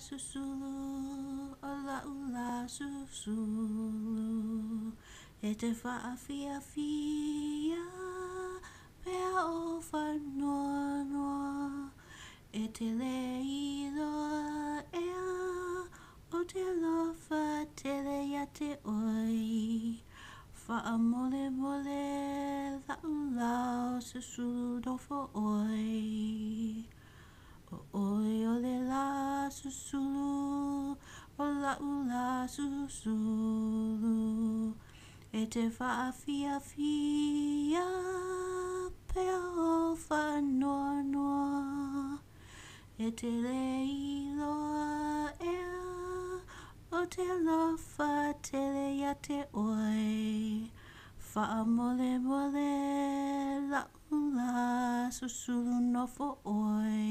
Susulu, ola ula Susulu. E te whaafia fia, pea o whanoa noa. E te leiloa ea, o te lofa tele ia te oi. Wha mole mole, lau lau Susulu dofo oi. O oi ole la Susulu, o lau la Susulu. E te whaafia fia, pea o whanoa noa. E te leiloa ea, o te lofa tele ia te oi. Wha mole mole, lau la Susulu nofo oi.